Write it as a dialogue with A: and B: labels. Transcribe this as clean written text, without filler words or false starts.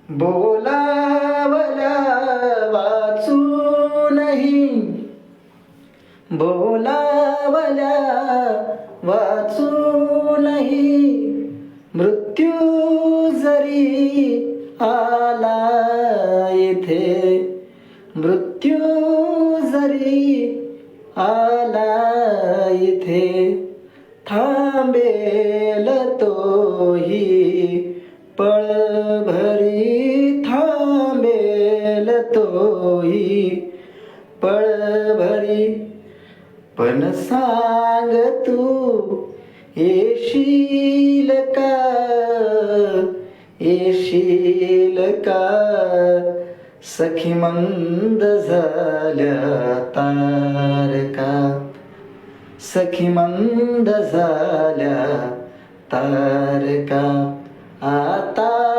A: बोलावल्या वाचूनही, बोलावल्या वाचूनही, मृत्यू जरी आला इथे, मृत्यू जरी आला इथे, थांबेल तोही पळभरी, थांबेल तोही पळभरी. पण सांग तू येशील का, येशील का, सखी मंद झाल्या तारका, सखी मंद झाल्या तारका. आता